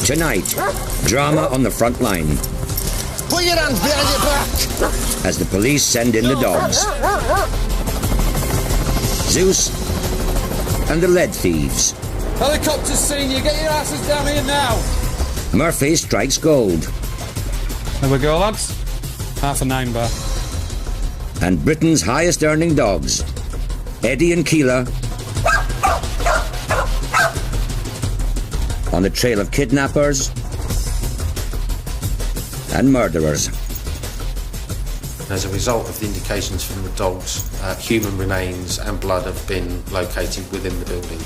Tonight, drama on the front line. Put your hands behind your back! As the police send in the dogs. Zeus and the lead thieves. Helicopter's seen you. Get your asses down here now. Murphy strikes gold. There we go, lads. Half a name bar. And Britain's highest earning dogs, Eddie and Keela, on the trail of kidnappers and murderers. As a result of the indications from the dogs, human remains and blood have been located within the building.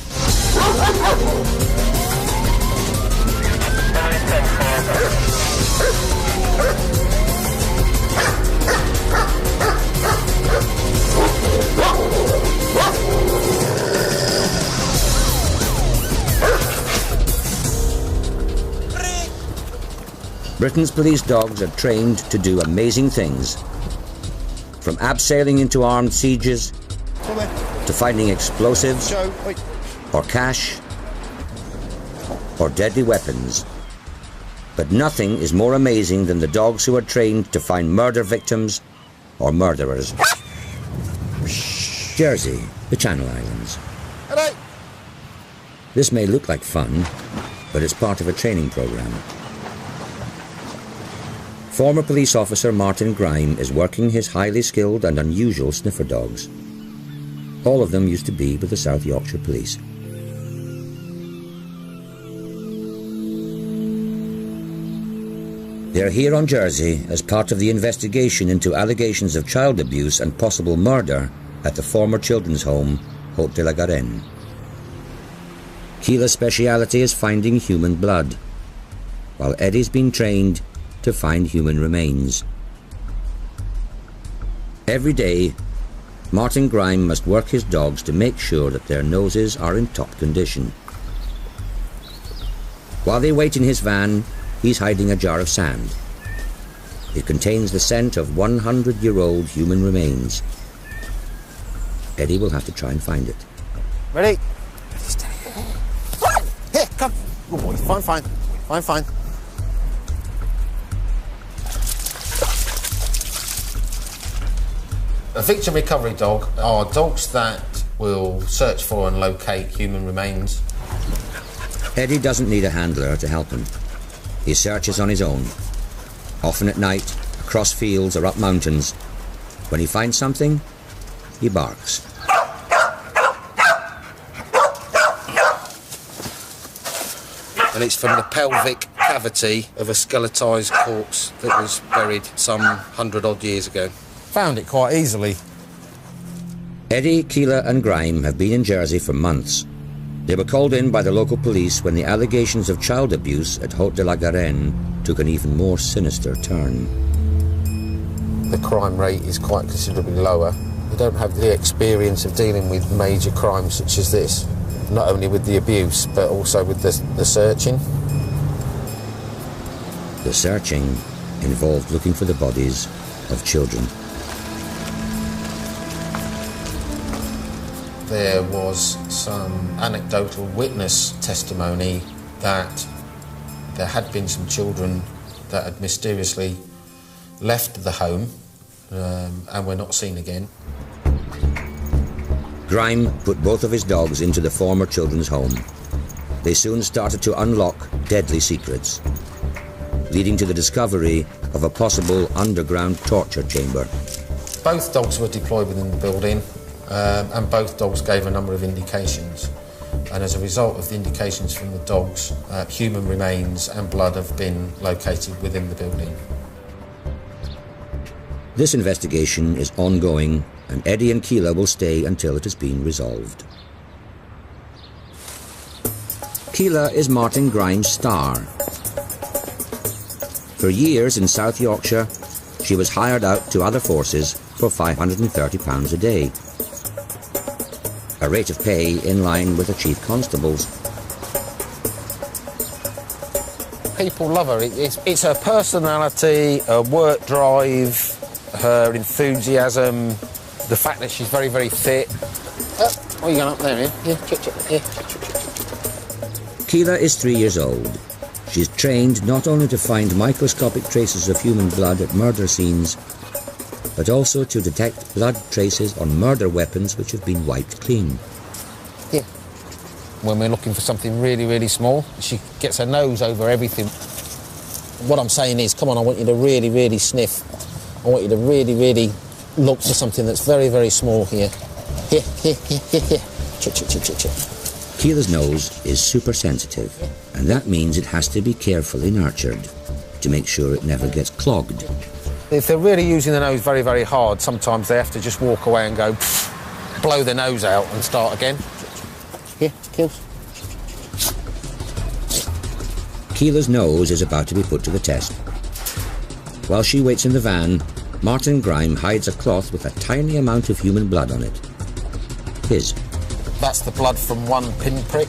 Britain's police dogs are trained to do amazing things. From abseiling into armed sieges, to finding explosives, or cash, or deadly weapons. But nothing is more amazing than the dogs who are trained to find murder victims or murderers. Jersey, the Channel Islands. Hello. This may look like fun, but it's part of a training program. Former police officer Martin Grime is working his highly skilled and unusual sniffer dogs. All of them used to be with the South Yorkshire Police. They're here on Jersey as part of the investigation into allegations of child abuse and possible murder at the former children's home, Haute de la Garenne. Keela's speciality is finding human blood, while Eddie's been trained to find human remains. Every day, Martin Grime must work his dogs to make sure that their noses are in top condition. While they wait in his van, he's hiding a jar of sand. It contains the scent of 100-year-old human remains. Eddie will have to try and find it. Ready? Here, come. Good boy. Fine. A victim recovery dog are dogs that will search for and locate human remains. Eddie doesn't need a handler to help him. He searches on his own, often at night, across fields or up mountains. When he finds something, he barks. And it's from the pelvic cavity of a skeletised corpse that was buried some 100-odd years ago. Found it quite easily. Eddie, Keela and Grime have been in Jersey for months. They were called in by the local police when the allegations of child abuse at Haute de la Garenne took an even more sinister turn. The crime rate is quite considerably lower. They don't have the experience of dealing with major crimes such as this, not only with the abuse but also with the searching. The searching involved looking for the bodies of children. There was some anecdotal witness testimony that there had been some children that had mysteriously left the home and were not seen again. Grime put both of his dogs into the former children's home. They soon started to unlock deadly secrets, leading to the discovery of a possible underground torture chamber. Both dogs were deployed within the building. And both dogs gave a number of indications. And as a result of the indications from the dogs, human remains and blood have been located within the building. This investigation is ongoing, and Eddie and Keela will stay until it has been resolved. Keela is Martin Grime's star. For years in South Yorkshire, she was hired out to other forces for £530 a day. A rate of pay in line with the Chief Constable's. People love her. It's her personality, her work drive, her enthusiasm, the fact that she's very, very fit. What are you going up there, Ian? Here, check. Keela is 3 years old. She's trained not only to find microscopic traces of human blood at murder scenes, but also to detect blood traces on murder weapons which have been wiped clean. Yeah. When we're looking for something really, really small, she gets her nose over everything. What I'm saying is, come on, I want you to really, really sniff. I want you to really, really look for something that's very, very small here. Here. Chit. Keela's nose is super sensitive, and that means it has to be carefully nurtured to make sure it never gets clogged. If they're really using the nose very, very hard, sometimes they have to just walk away and go, blow their nose out and start again. Here, Keels. Keela's nose is about to be put to the test. While she waits in the van, Martin Grime hides a cloth with a tiny amount of human blood on it. His. That's the blood from one pinprick.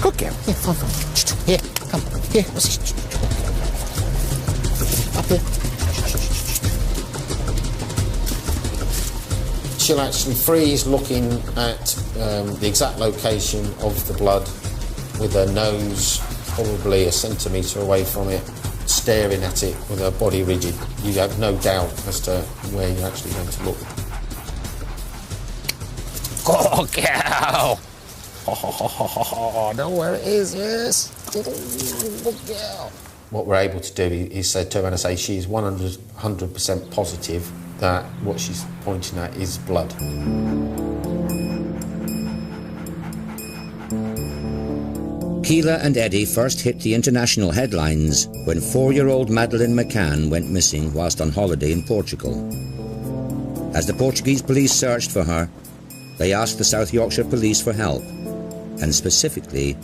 Good girl. Here, come. Here, come. Here. Up here. She'll actually freeze looking at the exact location of the blood with her nose probably a centimetre away from it, staring at it with her body rigid. You have no doubt as to where you're actually going to look. Oh, cow! Oh, I know where it is, yes. Good girl. What we're able to do is turn around and say she is 100% positive that what she's pointing at is blood. Keela and Eddie first hit the international headlines when 4-year-old Madeleine McCann went missing whilst on holiday in Portugal. As the Portuguese police searched for her, they asked the South Yorkshire Police for help, and specifically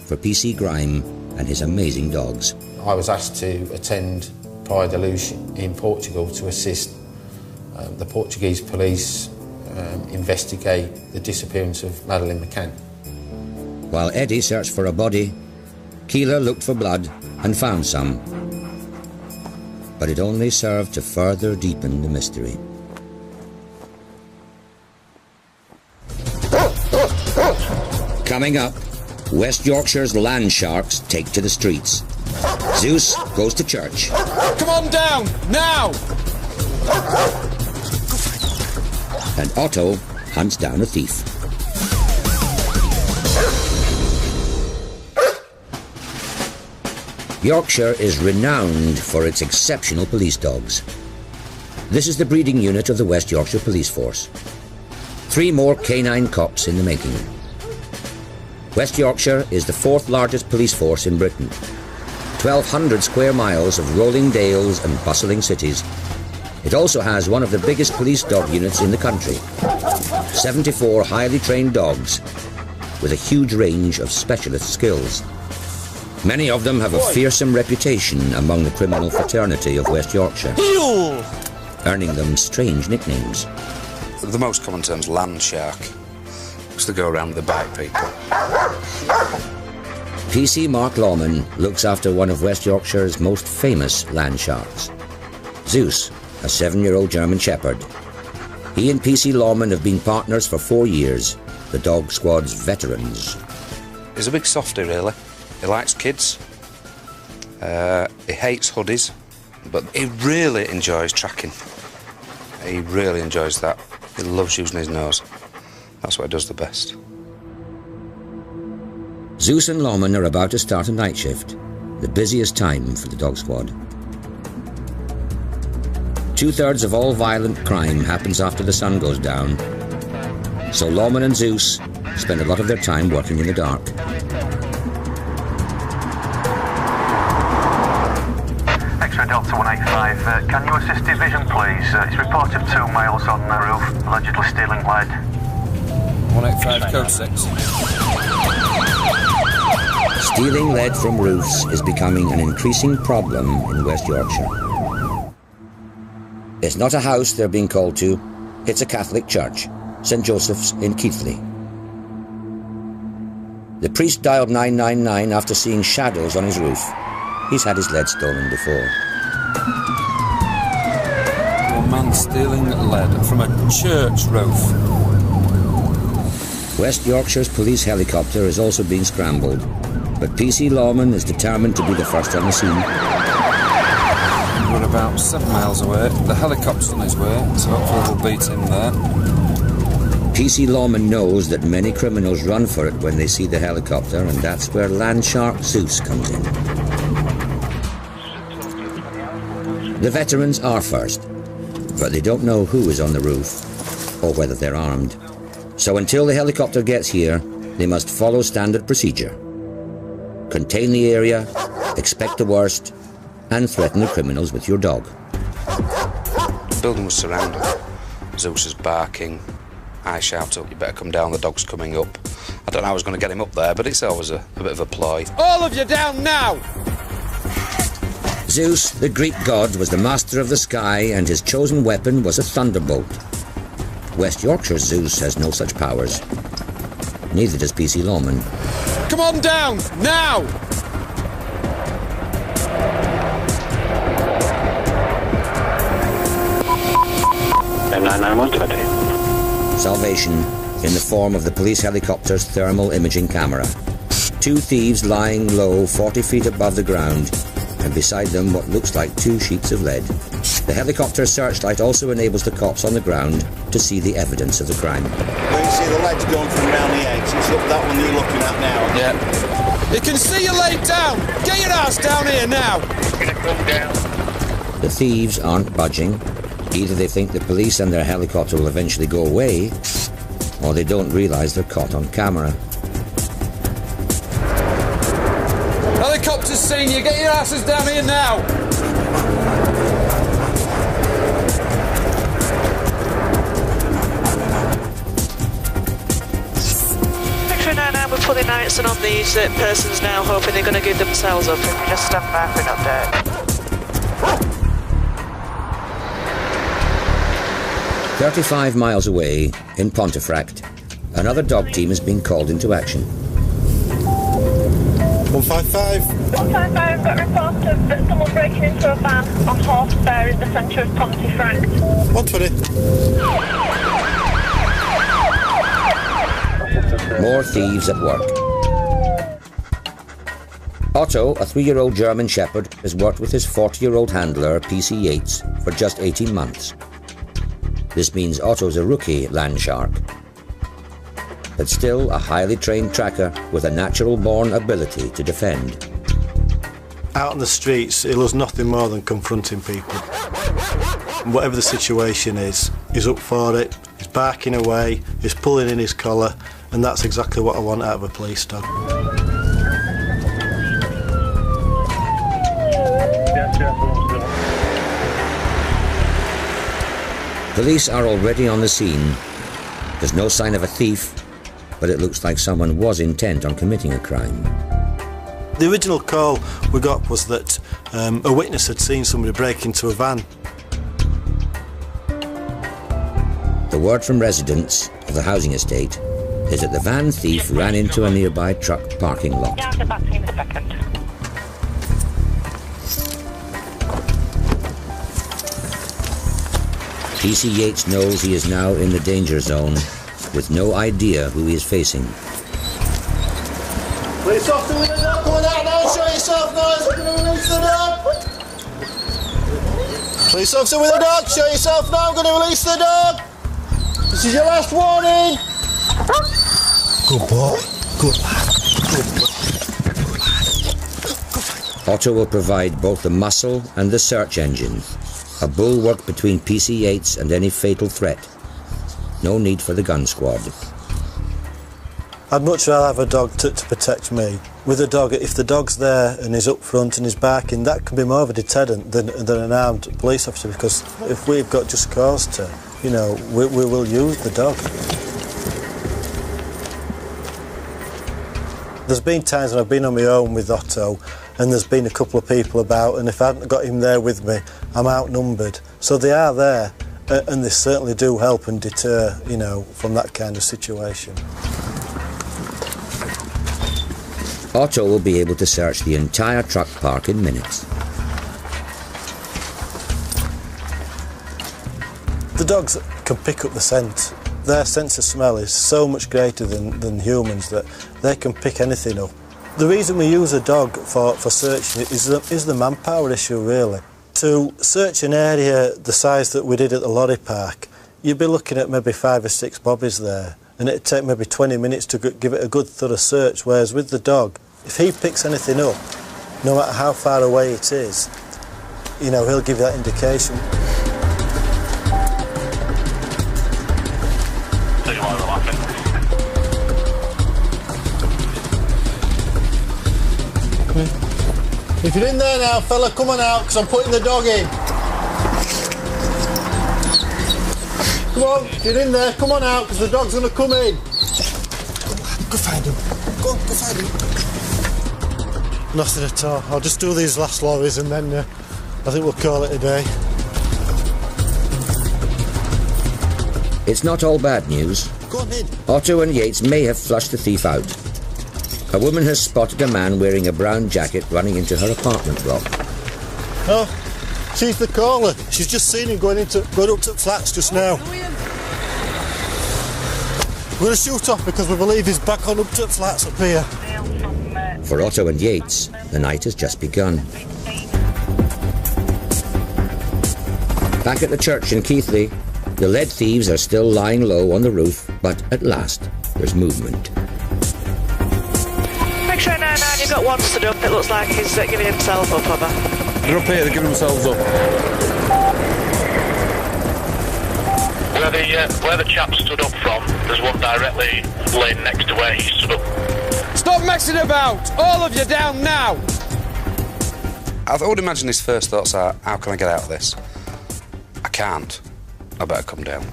for PC Grime and his amazing dogs. I was asked to attend Praia da Luz in Portugal to assist the Portuguese police investigate the disappearance of Madeleine McCann. While Eddie searched for a body, Keela looked for blood and found some. But it only served to further deepen the mystery. Coming up, West Yorkshire's land sharks take to the streets. Zeus goes to church. Come on down, now! And Otto hunts down a thief. Yorkshire is renowned for its exceptional police dogs. This is the breeding unit of the West Yorkshire Police Force. 3 more canine cops in the making. West Yorkshire is the 4th largest police force in Britain. 1,200 square miles of rolling dales and bustling cities. It also has one of the biggest police dog units in the country. 74 highly trained dogs with a huge range of specialist skills. Many of them have a fearsome reputation among the criminal fraternity of West Yorkshire, earning them strange nicknames. The most common term's land shark, because they go around with the bite people. PC Mark Lawman looks after one of West Yorkshire's most famous land sharks, Zeus, a 7-year-old German Shepherd. He and PC Lawman have been partners for 4 years, the dog squad's veterans. He's a big softie, really. He likes kids. He hates hoodies, but he really enjoys tracking. He really enjoys that. He loves using his nose. That's what he does the best. Zeus and Lawman are about to start a night shift, the busiest time for the dog squad. 2/3 of all violent crime happens after the sun goes down, so Lawman and Zeus spend a lot of their time working in the dark. X-ray Delta 185, can you assist division please? It's reported 2 males on the roof, allegedly stealing lead. 185, code 6. Stealing lead from roofs is becoming an increasing problem in West Yorkshire. It's not a house they're being called to, it's a Catholic church, St. Joseph's in Keighley. The priest dialed 999 after seeing shadows on his roof. He's had his lead stolen before. A man stealing lead from a church roof. West Yorkshire's police helicopter is also being scrambled. But PC Lawman is determined to be the first on the scene. We're about 7 miles away. The helicopter's on its way, so hopefully we'll beat him there. PC Lawman knows that many criminals run for it when they see the helicopter, and that's where land shark Zeus comes in. The veterans are first, but they don't know who is on the roof or whether they're armed. So until the helicopter gets here, they must follow standard procedure. Contain the area, expect the worst, and threaten the criminals with your dog. The building was surrounded. Zeus is barking. I shout up, you better come down, the dog's coming up. I don't know how I was going to get him up there, but it's always a bit of a ploy. All of you down now! Zeus, the Greek god, was the master of the sky, and his chosen weapon was a thunderbolt. West Yorkshire's Zeus has no such powers. Neither does PC Lawman. Come on down, now! Salvation in the form of the police helicopter's thermal imaging camera. 2 thieves lying low 40 feet above the ground, and beside them what looks like 2 sheets of lead. The helicopter searchlight also enables the cops on the ground to see the evidence of the crime. Well, you see the lead's going from around the edge. It's up that one you're looking at now. Yeah. You can see you laid down! Get your ass down here now! Gonna come down. The thieves aren't budging. Either they think the police and their helicopter will eventually go away, or they don't realise they're caught on camera. Helicopter's seen you! Get your asses down here now! We're pulling out on these persons now, hoping they're going to give themselves up. Just stand back, we're not there. 35 miles away, in Pontefract, another dog team has been called into action. 155. 155, got a report of someone breaking into a van on Horsefair in the centre of Pontefract. 120. More thieves at work. Otto, a 3-year-old German Shepherd, has worked with his 40-year-old handler, PC Yates, for just 18 months. This means Otto's a rookie land shark, but still a highly trained tracker with a natural-born ability to defend. Out on the streets, he loves nothing more than confronting people. Whatever the situation is, he's up for it, he's barking away, he's pulling in his collar, and that's exactly what I want out of a police dog. Police are already on the scene. There's no sign of a thief, but it looks like someone was intent on committing a crime. The original call we got was that a witness had seen somebody break into a van. The word from residents of the housing estate is that the van thief ran into a nearby truck parking lot. Yeah, I'll get back to you in a second. PC Yates knows he is now in the danger zone, with no idea who he is facing. Police officer with a dog coming out now, show yourself now, I'm going to release the dog. Police officer with a dog, show yourself now, I'm going to release the dog. This is your last warning. Good boy, good lad, good lad. Otto will provide both the muscle and the search engine, a bulwark between PC Yates and any fatal threat. No need for the gun squad. I'd much rather have a dog to protect me. With a dog, if the dog's there and he's up front and he's barking, that can be more of a deterrent than an armed police officer, because if we've got just cause to, you know, we will use the dog. There's been times when I've been on my own with Otto and there's been a couple of people about, and if I hadn't got him there with me, I'm outnumbered. So they are there, and they certainly do help and deter, you know, from that kind of situation. Otto will be able to search the entire truck park in minutes. The dogs can pick up the scent. Their sense of smell is so much greater than humans that they can pick anything up. The reason we use a dog for searching it is the manpower issue, really. To search an area the size that we did at the lorry park, you'd be looking at maybe 5 or 6 bobbies there, and it'd take maybe 20 minutes to give it a good thorough search, whereas with the dog, if he picks anything up, no matter how far away it is, you know, he'll give you that indication. If you're in there now, fella, come on out, because I'm putting the dog in. Come on, if you're in there, come on out, because the dog's going to come in. Go find him. Go find him. Nothing at all. I'll just do these last lorries and then I think we'll call it a day. It's not all bad news. Go on in. Otto and Yates may have flushed the thief out. A woman has spotted a man wearing a brown jacket running into her apartment block. Oh, she's the caller. She's just seen him going up to flats just now. We're going to shoot off because we believe he's back on up to flats up here. For Otto and Yates, the night has just begun. Back at the church in Keighley, the lead thieves are still lying low on the roof, but at last there's movement. X-ray 99, you've got one stood up. It looks like he's giving himself up, over. They're up here, they're giving themselves up. Where the chap stood up from, there's one directly laying next to where he stood up. Stop messing about! All of you down now! I would imagine his first thoughts are, how can I get out of this? I can't. I better come down.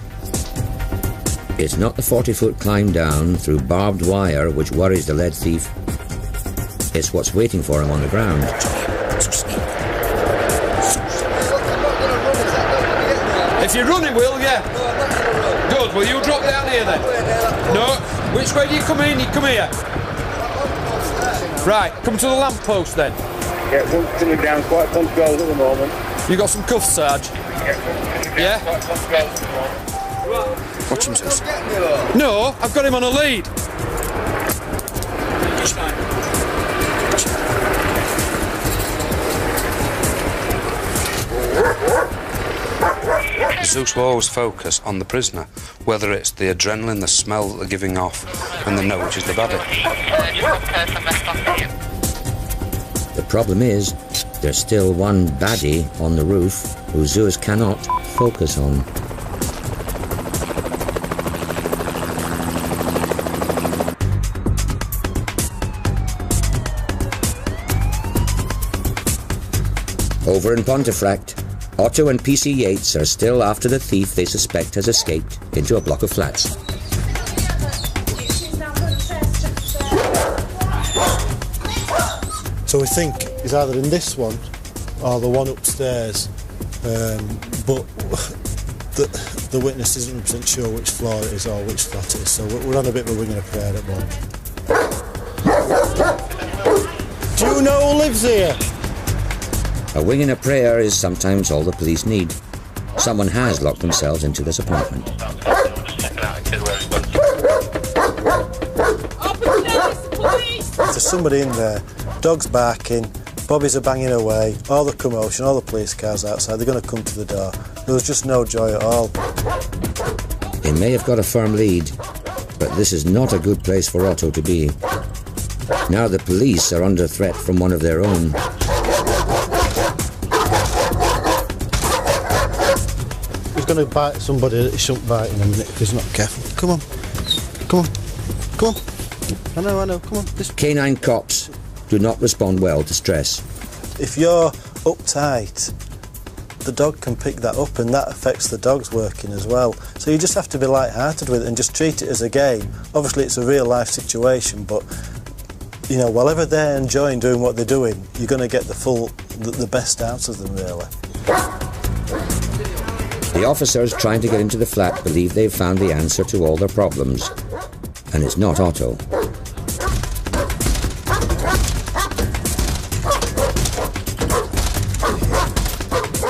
It's not the 40-foot climb down through barbed wire which worries the lead thief. It's what's waiting for him on the ground. If you're running, Will, yeah. Good, well, you drop down here then. No, which way do you come in? You come here. Right, come to the lamppost then. Yeah, one's coming down, quite some goals at the moment. You got some cuffs, Sarge? Yeah? Quite some goals at the moment. Watch him, sis. No, I've got him on a lead. Zeus will always focus on the prisoner, whether it's the adrenaline, the smell that they're giving off, and they know which is the baddie. The problem is, there's still one baddie on the roof who Zeus cannot focus on. Over in Pontefract, Otto and PC Yates are still after the thief they suspect has escaped into a block of flats. So we think he's either in this one or the one upstairs, but the witness isn't 100% sure which floor it is or which flat it is, so we're on a bit of a wing and a prayer at the moment. Do you know who lives here? A wing and a prayer is sometimes all the police need. Someone has locked themselves into this apartment. If there's somebody in there, dogs barking, bobbies are banging away, all the commotion, all the police cars outside, they're going to come to the door. There was just no joy at all. They may have got a firm lead, but this is not a good place for Otto to be. Now the police are under threat from one of their own. He's going to bite somebody that he shouldn't bite in a minute if he's not careful. Come on. Come on. Come on. I know. Come on. Canine cops do not respond well to stress. If you're uptight, the dog can pick that up and that affects the dog's working as well. So you just have to be light-hearted with it and just treat it as a game. Obviously it's a real-life situation, but you know, whatever they're enjoying doing what they're doing, you're going to get the best out of them, really. The officers trying to get into the flat believe they've found the answer to all their problems, and it's not Otto.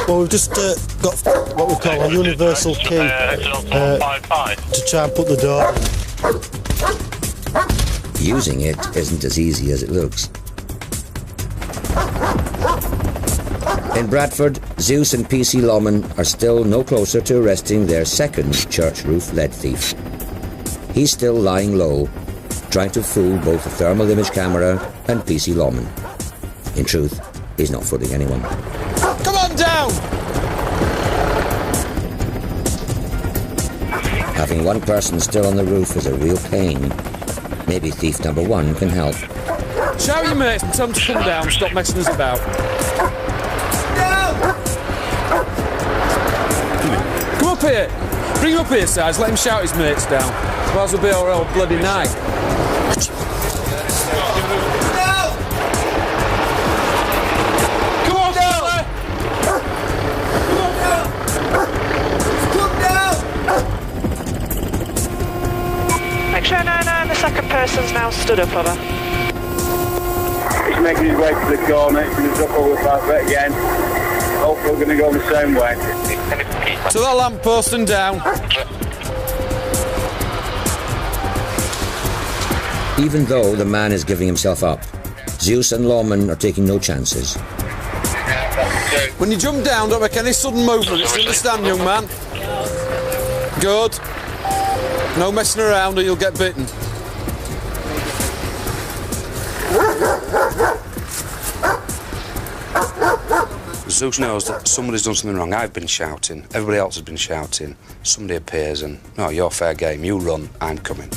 Well, we've just got what we call a universal key to try and put the door in. Using it isn't as easy as it looks. In Bradford, Zeus and PC Lawman are still no closer to arresting their second church roof lead thief. He's still lying low, trying to fool both the thermal image camera and PC Lawman. In truth, he's not fooling anyone. Come on down! Having one person still on the roof is a real pain. Maybe thief number one can help. Shout your mates and tell them to come down, stop messing us about. Come up here! Bring him up here, Sarge, let him shout his mates down. Otherwise we'll be all right all bloody night. Come on down! Come down! X-ray 99, the second person's now stood up, over. He's making his way to the corner, he's going to drop over the back bit again. Hopefully we're going to go the same way. To that lamppost and down. Even though the man is giving himself up, Zeus and Lawman are taking no chances. When you jump down, don't make any sudden movements, understand, young man? Good. No messing around or you'll get bitten. Zeus knows that somebody's done something wrong. I've been shouting, everybody else has been shouting. Somebody appears and, no, you're fair game, you run, I'm coming.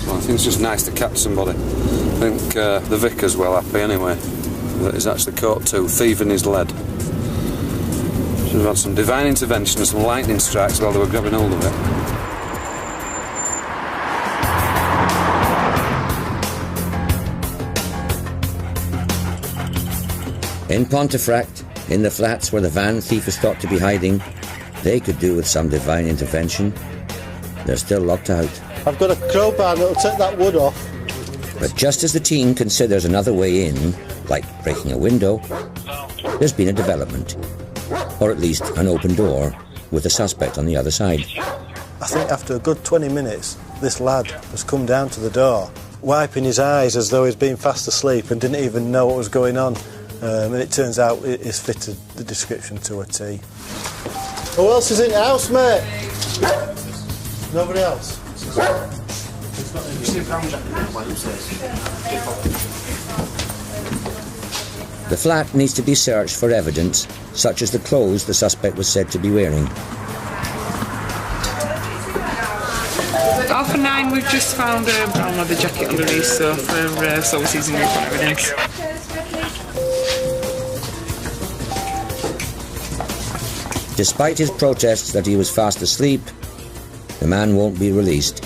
Well, I think it's just nice to catch somebody. I think the vicar's well happy anyway, that he's actually caught two, thieving his lead. Should have had some divine intervention and some lightning strikes while they were grabbing hold of it. In Pontefract, in the flats where the van thief is thought to be hiding, they could do with some divine intervention. They're still locked out. I've got a crowbar that'll take that wood off. But just as the team considers another way in, like breaking a window, there's been a development. Or at least an open door, with a suspect on the other side. I think after a good 20 minutes, this lad has come down to the door, wiping his eyes as though he's been fast asleep and didn't even know what was going on. And it turns out it's fitted the description to a T. Who else is in the house, mate? Nobody else? The flat needs to be searched for evidence, such as the clothes the suspect was said to be wearing. 9:30, we've just found a brown leather jacket underneath, so for sources and evidence. Despite his protests that he was fast asleep, the man won't be released.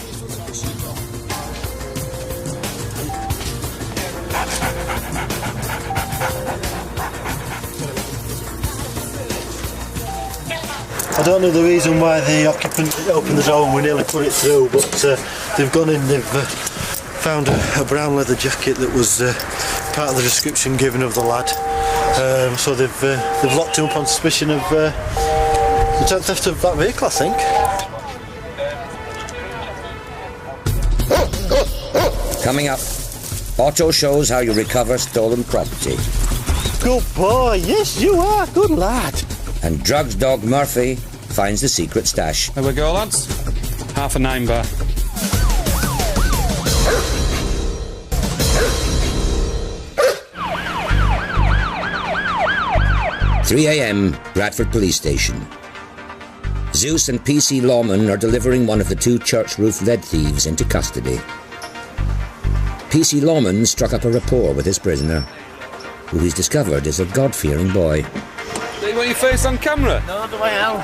I don't know the reason why the occupant opened the door and we nearly put it through, but they've gone in, they've found a brown leather jacket that was part of the description given of the lad. So they've locked him up on suspicion of the theft of that vehicle, I think. Coming up, Otto shows how you recover stolen property. Good boy, yes you are, good lad. And drugs dog Murphy finds the secret stash. There we go, lads. 9:30 bar. "3 a.m, Bradford Police Station. Zeus and PC Lawman are delivering one of the two church roof lead thieves into custody. PC Lawman struck up a rapport with his prisoner, who he's discovered is a God-fearing boy. Do you want your face on camera? No, do I now?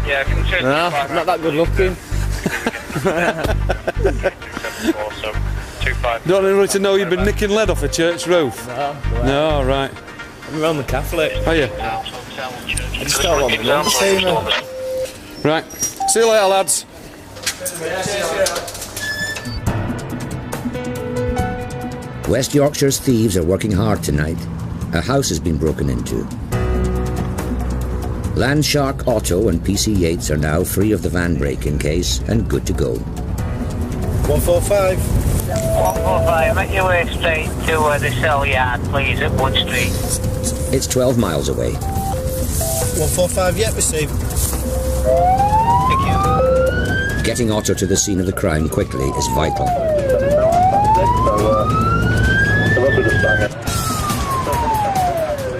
Yeah, I can check. No, I'm not that good looking. Don't want to know you've been nicking lead off a church roof? No, right. I'm around the Catholic. Are you? I just don't want them to see me. Right. See you later, lads. West Yorkshire's thieves are working hard tonight. A house has been broken into. Landshark Otto and PC Yates are now free of the van braking case and good to go. 145. 145, make your way straight to the cell yard, please, at Wood Street. It's 12 miles away. 145, yet received. Thank you. Getting Otto to the scene of the crime quickly is vital.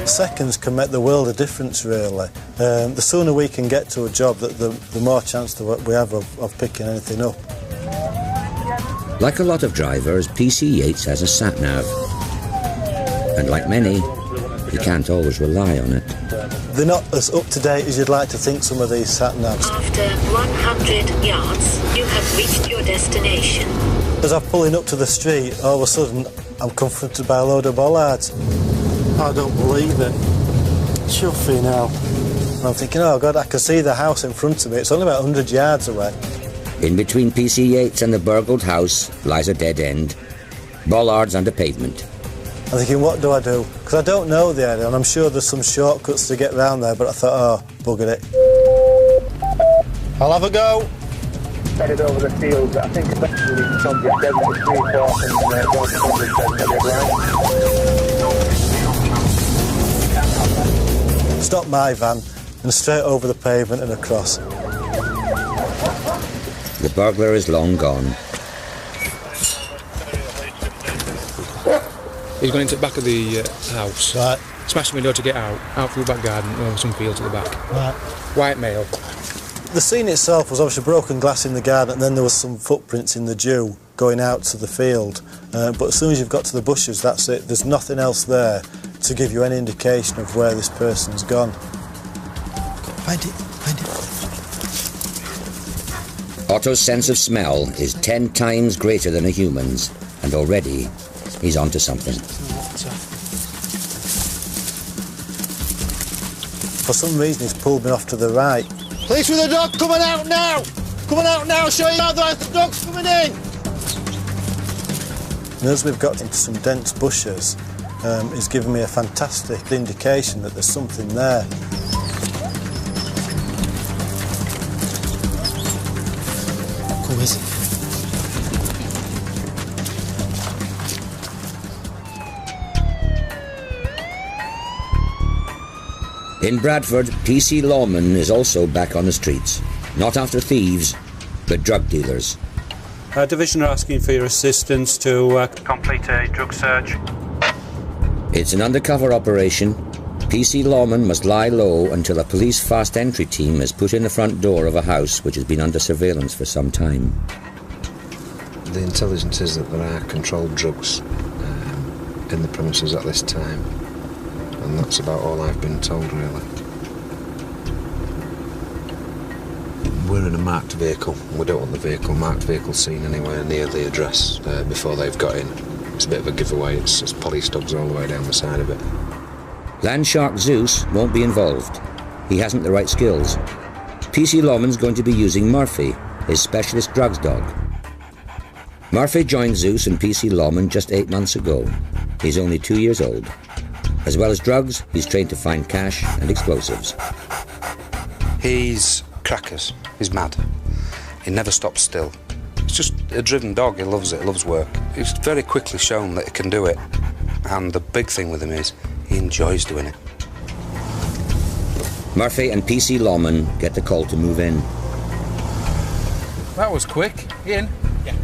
Seconds can make the world a difference, really. The sooner we can get to a job, the more chance we have of picking anything up. Like a lot of drivers, PC Yates has a sat-nav. And like many, you can't always rely on it. They're not as up-to-date as you'd like to think, some of these sat-navs. After 100 yards, you have reached your destination. As I'm pulling up to the street, all of a sudden, I'm confronted by a load of bollards. I don't believe it. Chuffy now. And I'm thinking, oh God, I can see the house in front of me. It's only about 100 yards away. In between PC Yates and the burgled house lies a dead end. Bollards under pavement. I'm thinking, what do I do? Because I don't know the area, and I'm sure there's some shortcuts to get round there, but I thought, oh, bugger it. I'll have a go. Headed over the field, I think especially from the 73 off and Stop my van and straight over the pavement and across. The burglar is long gone. He's gone into the back of the house. Right. Smashed the window to get out through the back garden, over some fields at the back. Right. White male. The scene itself was obviously broken glass in the garden, and then there was some footprints in the dew going out to the field. But as soon as you've got to the bushes, that's it. There's nothing else there to give you any indication of where this person's gone. Find it. Otto's sense of smell is 10 times greater than a human's, and already he's onto something. For some reason, he's pulled me off to the right. Police with a dog coming out now! Coming out now, show you otherwise the dog's coming in! And as we've got into some dense bushes, it's given me a fantastic indication that there's something there. Who is it? In Bradford, PC Lawman is also back on the streets. Not after thieves, but drug dealers. Our division are asking for your assistance to complete a drug search. It's an undercover operation. PC Lawman must lie low until a police fast entry team is put in the front door of a house which has been under surveillance for some time. The intelligence is that there are controlled drugs in the premises at this time. And that's about all I've been told, really. We're in a marked vehicle. We don't want the marked vehicle seen anywhere near the address before they've got in. It's a bit of a giveaway. It's police dogs all the way down the side of it. Landshark Zeus won't be involved. He hasn't the right skills. PC Lawman's going to be using Murphy, his specialist drugs dog. Murphy joined Zeus and PC Lawman just 8 months ago. He's only 2 years old. As well as drugs, he's trained to find cash and explosives. He's crackers. He's mad. He never stops still. It's just a driven dog. He loves it. He loves work. It's very quickly shown that he can do it. And the big thing with him is he enjoys doing it. Murphy and PC Lawman get the call to move in. That was quick. In? Yeah.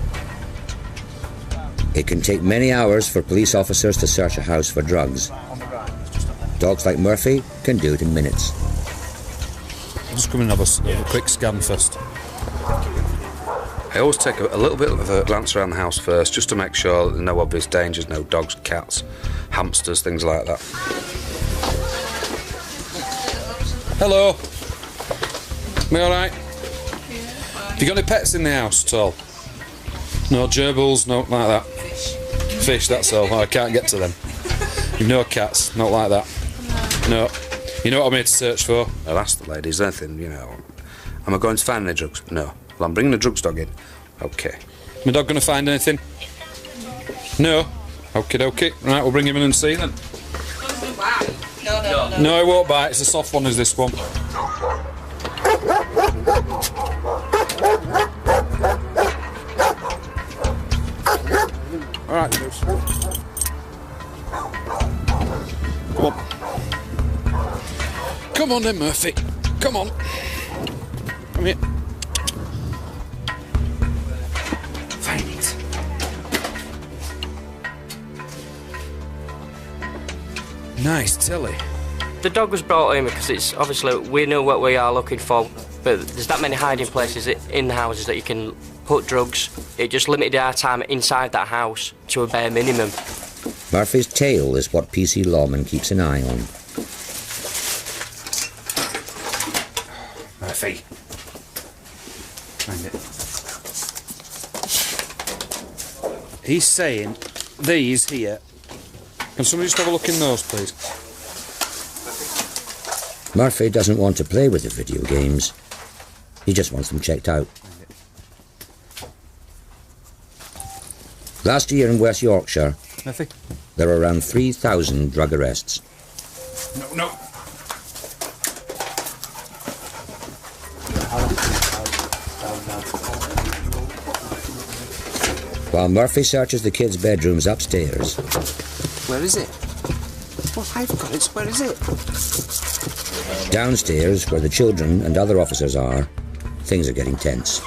It can take many hours for police officers to search a house for drugs. Dogs like Murphy can do it in minutes. I'll just come in and have a quick scan first. I always take a little bit of a glance around the house first, just to make sure that there are no obvious dangers, no dogs, cats, hamsters, things like that. Hello. Am I all right? Have you got any pets in the house at all? No gerbils, no like that. Fish, that's all. I can't get to them. You've no cats, not like that. No. You know what I'm here to search for? I'll ask the lady, is there anything, you know, am I going to find any drugs? No. Well, I'm bringing the drugs dog in. OK. My dog going to find anything? No. Okie dokie. Right, we'll bring him in and see then. No. No, he won't bite. It's a soft one as this one. Come on then, Murphy. Come on. Come here. Find it. Nice telly. The dog was brought in because it's obviously we know what we are looking for, but there's that many hiding places in the houses that you can put drugs. It just limited our time inside that house to a bare minimum. Murphy's tail is what PC Lawman keeps an eye on. Murphy. Find it. He's saying these here. Can somebody just have a look in those, please? Murphy doesn't want to play with the video games. He just wants them checked out. Last year in West Yorkshire, Murphy? there were around 3,000 drug arrests. No. While Murphy searches the kids' bedrooms upstairs. Where is it? Well, I've got it. Where is it? Downstairs, where the children and other officers are, things are getting tense.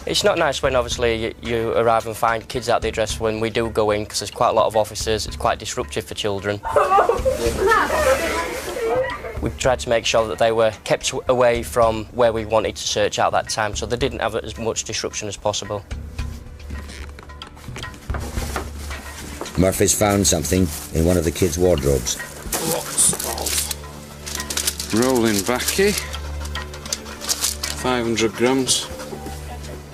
It's not nice when obviously you arrive and find kids at the address when we do go in, because there's quite a lot of officers. It's quite disruptive for children. We tried to make sure that they were kept away from where we wanted to search out that time, so they didn't have as much disruption as possible. Murphy's found something in one of the kids' wardrobes. Lots of rolling backy. 500 grams.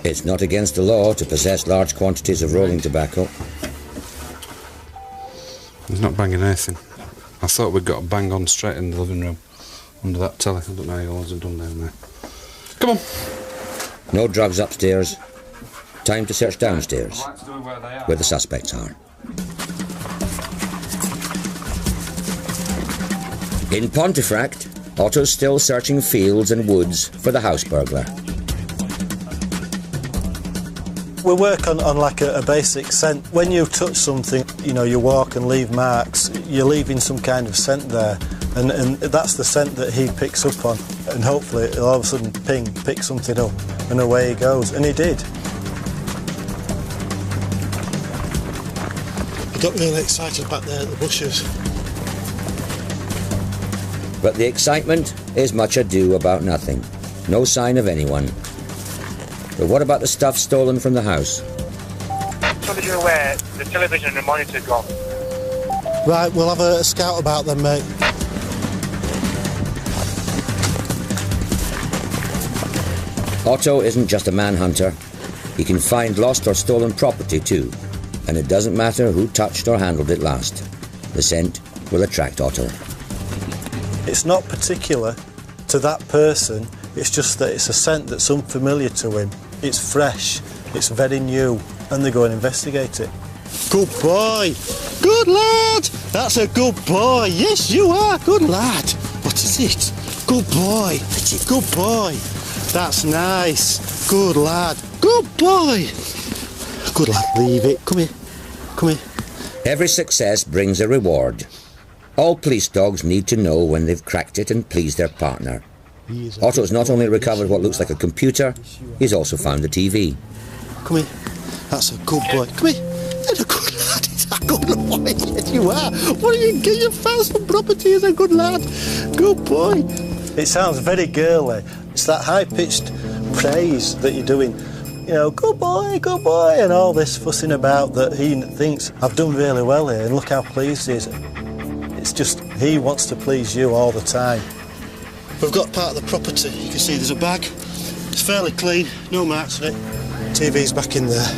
It's not against the law to possess large quantities of rolling tobacco. He's not banging anything. I thought we'd got a bang on straight in the living room under that telly. I don't know how yours have done down there. Come on. No drugs upstairs. Time to search downstairs, where the suspects are. In Pontefract, Otto's still searching fields and woods for the house burglar. We work on like a basic scent. When you touch something, you know, you walk and leave marks, you're leaving some kind of scent there. And that's the scent that he picks up on. And hopefully he'll all of a sudden pick something up, and away he goes. And he did. I got really excited back there at the bushes. But the excitement is much ado about nothing. No sign of anyone. But what about the stuff stolen from the house? Somebody you're aware, the television and the monitor gone. Right, we'll have a scout about them, mate. Otto isn't just a manhunter. He can find lost or stolen property too. And it doesn't matter who touched or handled it last. The scent will attract Otto. It's not particular to that person, it's just that it's a scent that's unfamiliar to him. It's fresh, it's very new, and they go and investigate it. Good boy! Good lad! That's a good boy! Yes, you are! Good lad! What is it? Good boy! Good boy! That's nice! Good lad! Good boy! Good lad, leave it. Come here. Come here. Every success brings a reward. All police dogs need to know when they've cracked it and pleased their partner. Otto's not only recovered what looks like a computer, he's also found the TV. Come here. That's a good boy. Come here. That's a good lad. It's a good boy. Yes, you are. What are you getting? You found some property as a good lad. Good boy. It sounds very girly. It's that high-pitched praise that you're doing. You know, good boy, and all this fussing about that he thinks, I've done really well here, and look how pleased he is. It's just, he wants to please you all the time. We've got part of the property. You can see there's a bag. It's fairly clean, no marks on it. TV's back in there.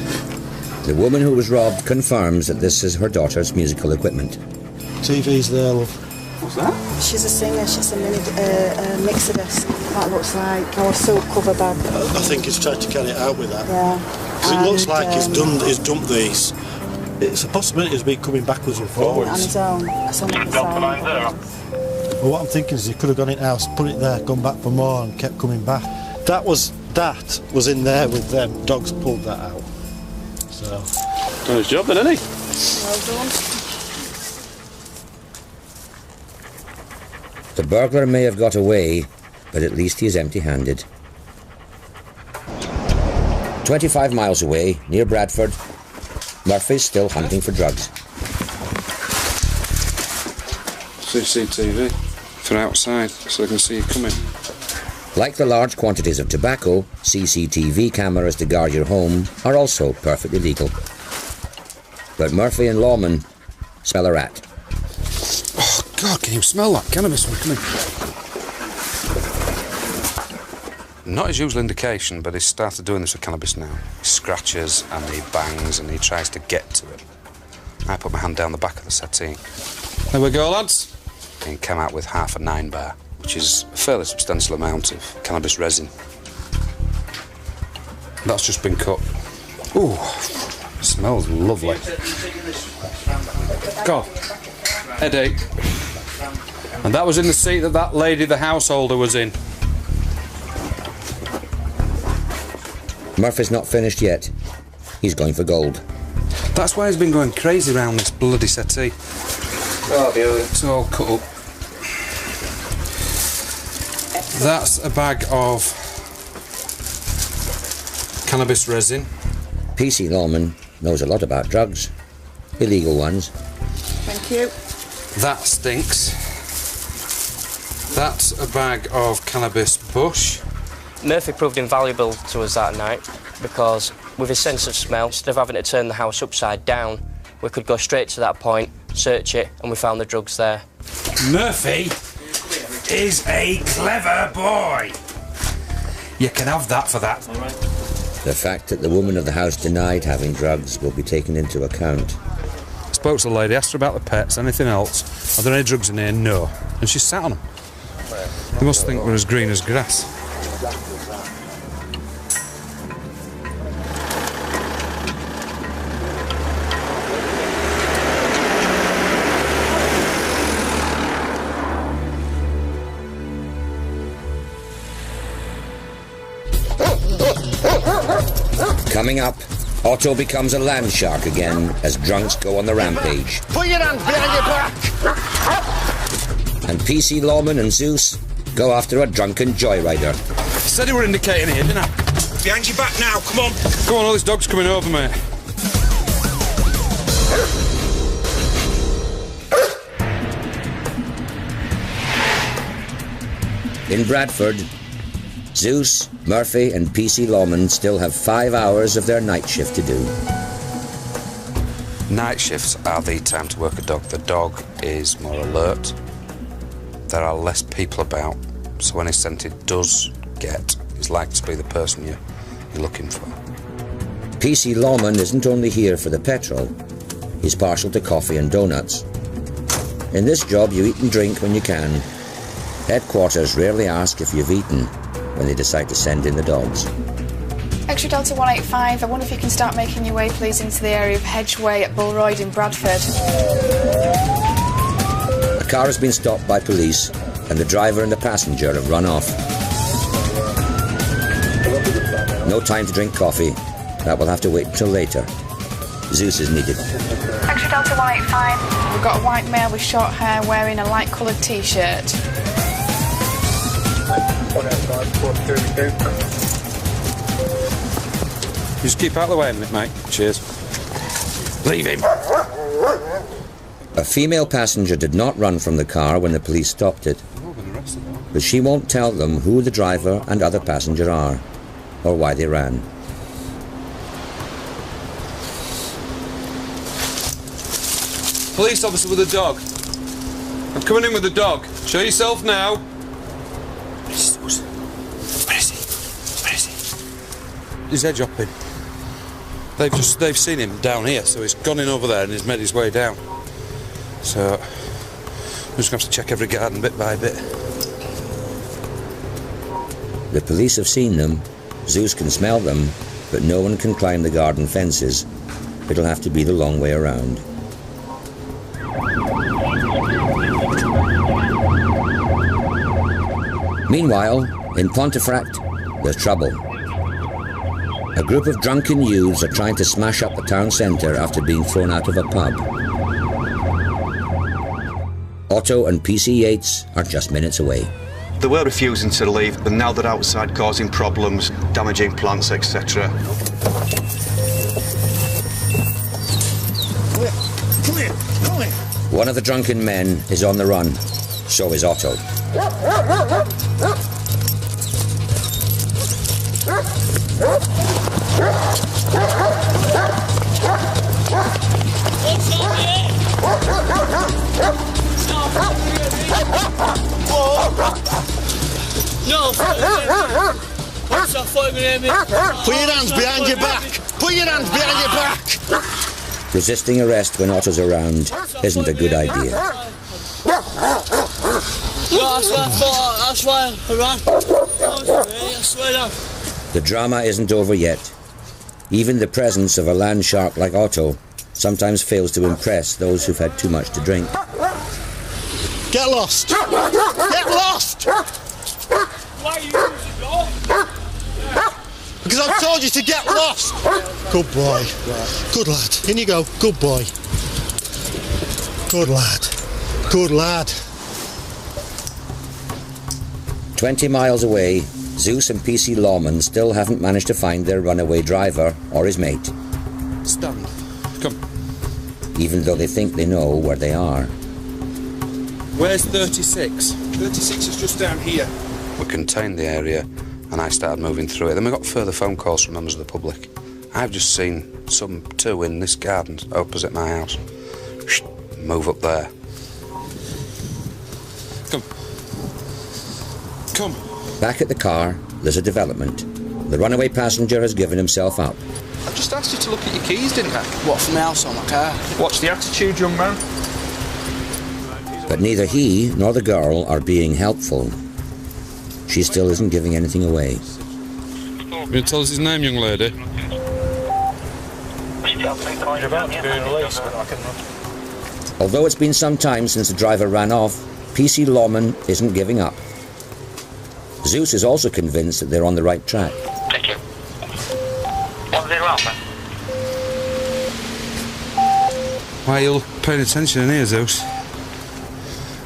The woman who was robbed confirms that this is her daughter's musical equipment. TV's there, love. What's that? She's a singer, she's a mini mixer desk. That looks like our silk cover bag. I think he's tried to carry it out with that. Yeah. Because it looks like he's dumped these. It's a possibility he's been coming backwards and forwards. On his own. That's on the side. Well, what I'm thinking is he could have gone in house, put it there, gone back for more, and kept coming back. That was in there with them. Dogs pulled that out. So. Done his job then, hasn't he? Well done. The burglar may have got away, but at least he's empty-handed. 25 miles away, near Bradford, Murphy's still hunting for drugs. CCTV for outside, so they can see you coming. Like the large quantities of tobacco, CCTV cameras to guard your home are also perfectly legal. But Murphy and Lawman smell a rat. Oh, God, can you smell that cannabis one coming? Not his usual indication, but he's started doing this with cannabis now. He scratches and he bangs and he tries to get to it. I put my hand down the back of the settee. There we go, lads. And he came out with half a 9 bar, which is a fairly substantial amount of cannabis resin. That's just been cut. Ooh, smells lovely. God, headache. And that was in the seat that lady, the householder, was in. Murphy's not finished yet. He's going for gold. That's why he's been going crazy around this bloody settee. Oh, it's all cut up. That's a bag of cannabis resin. PC Lawman knows a lot about drugs. Illegal ones. Thank you. That stinks. That's a bag of cannabis bush. Murphy proved invaluable to us that night because with his sense of smell, instead of having to turn the house upside down, we could go straight to that point, search it, and we found the drugs there. Murphy is a clever boy. You can have that for that. The fact that the woman of the house denied having drugs will be taken into account. I spoke to the lady, asked her about the pets, anything else. Are there any drugs in here? No. And she sat on them. They must think we're as green as grass. Coming up, Otto becomes a land shark again as drunks go on the rampage. Put your hands behind your back! And PC Lawman and Zeus go after a drunken joyrider. Said you were indicating here, didn't I? Behind your back now, come on! Come on, all this dog's coming over, mate. In Bradford, Zeus, Murphy and PC Lawman still have 5 hours of their night shift to do. Night shifts are the time to work a dog. The dog is more alert. There are less people about, so when his scent does get, he's likely to be the person you're looking for. PC Lawman isn't only here for the petrol, he's partial to coffee and donuts. In this job you eat and drink when you can. Headquarters rarely ask if you've eaten when they decide to send in the dogs. Extra Delta 185, I wonder if you can start making your way please into the area of Hedgeway at Bullroyd in Bradford. A car has been stopped by police and the driver and the passenger have run off. No time to drink coffee. That will have to wait until later. Zeus is needed. Extra Delta 185, we've got a white male with short hair wearing a light coloured t-shirt. Just keep out of the way a minute, mate. Cheers. Leave him. A female passenger did not run from the car when the police stopped it, but she won't tell them who the driver and other passenger are, or why they ran. Police officer with a dog. I'm coming in with a dog. Show yourself now. Where is he? Where is he? He's edge hopping. They've seen him down here, so he's gone in over there and he's made his way down. So we're just going to have to check every garden bit by bit. The police have seen them. Zeus can smell them, but no one can climb the garden fences. It'll have to be the long way around. Meanwhile, in Pontefract, there's trouble. A group of drunken youths are trying to smash up the town centre after being thrown out of a pub. Otto and PC Yates are just minutes away. They were refusing to leave, and now they're outside causing problems, damaging plants, etc. Come here, come here. One of the drunken men is on the run. So is Otto. No! Put your hands behind your back! Put your hands behind your back! Resisting arrest when Otto's around isn't a good idea. No, that's why I ran. I swear down. The drama isn't over yet. Even the presence of a land shark like Otto sometimes fails to impress those who've had too much to drink. Get lost! Get lost! Why are you using your? Because I've told you to get lost! Good boy. Good lad. In you go. Good boy. Good lad. Good lad. 20 miles away, Zeus and PC Lawman still haven't managed to find their runaway driver or his mate. Stand. Come. Even though they think they know where they are. Where's 36? 36 is just down here. We contained the area and I started moving through it. Then we got further phone calls from members of the public. I've just seen some two in this garden opposite my house. Move up there. Come. Come. Back at the car, there's a development. The runaway passenger has given himself up. I just asked you to look at your keys, didn't I? What, from the house on my car? Watch the attitude, young man. But neither he nor the girl are being helpful. She still isn't giving anything away. You going to tell us his name, young lady? Although it's been some time since the driver ran off, PC Lawman isn't giving up. Zeus is also convinced that they're on the right track. Thank you. 10 Alpha. Why are you paying attention in here, Zeus?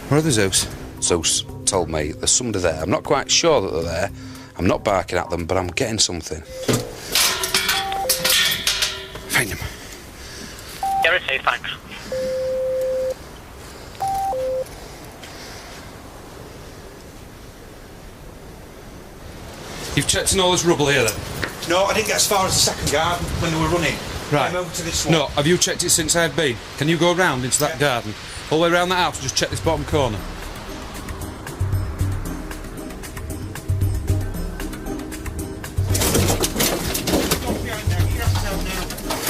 Where are the Zeus? Zeus told me there's somebody there. I'm not quite sure that they're there. I'm not barking at them, but I'm getting something. Find him. Yeah, received, thanks. You've checked in all this rubble here, then? No, I didn't get as far as the second garden when they were running. Right. Came over to this one. No, have you checked it since I've been? Can you go round into that garden? All the way around that house and just check this bottom corner?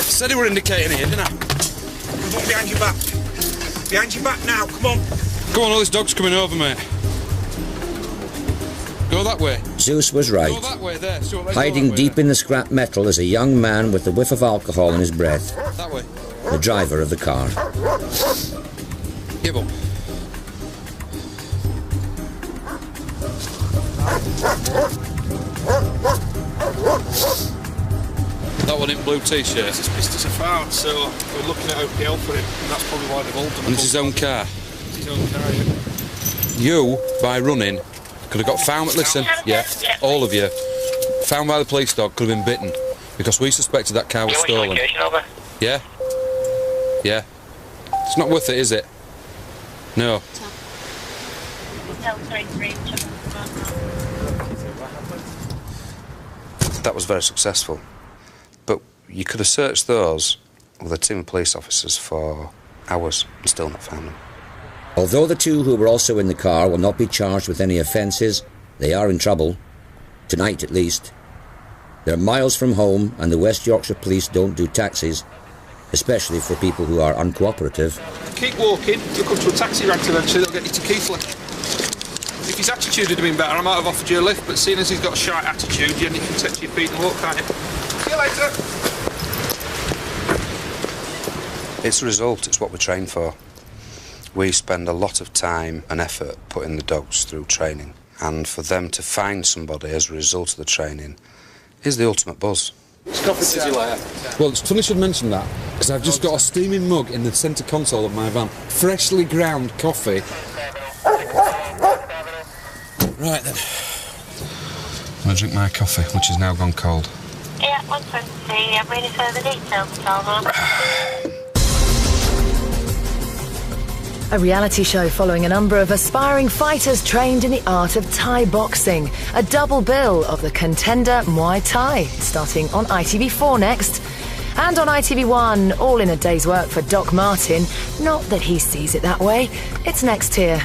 Said you were indicating here, didn't I? Come on, behind your back. Behind your back now, come on. Come on, all this dog's coming over, mate. Go that way. Zeus was right. Go that way, there. So Hiding deep in the scrap metal is a young man with a whiff of alcohol in his breath. That way. The driver of the car. Give up. That one in blue t-shirt. It's pissed us apart, so we're looking at OPL for him, and that's probably why they've hauled him. And it's his own car. It's his own car, yeah. You, by running, could have got found. Listen, yeah, all of you, found by the police dog, could have been bitten because we suspected that car was stolen. Yeah, yeah. It's not worth it, is it? No. That was very successful, but you could have searched those with a team of police officers for hours and still not found them. Although the two who were also in the car will not be charged with any offences, they are in trouble. Tonight, at least. They're miles from home, and the West Yorkshire Police don't do taxis, especially for people who are uncooperative. Keep walking, you'll come to a taxi rank eventually, they'll get you to Keighley. If his attitude had been better, I might have offered you a lift, but seeing as he's got a shite attitude, you can take to your feet and walk, can't you? See you later. It's the result, it's what we train for. We spend a lot of time and effort putting the dogs through training, and for them to find somebody as a result of the training is the ultimate buzz. Well, it's funny you should mention that, Because I've just got a steaming mug in the centre console of my van. Freshly ground coffee. Right then. I'm going to drink my coffee, which has now gone cold. Yeah, 120. I'm ready for the details, Salvo. A reality show following a number of aspiring fighters trained in the art of Thai boxing. A double bill of the Contender Muay Thai, starting on ITV4 next. And on ITV1, all in a day's work for Doc Martin. Not that he sees it that way. It's next here.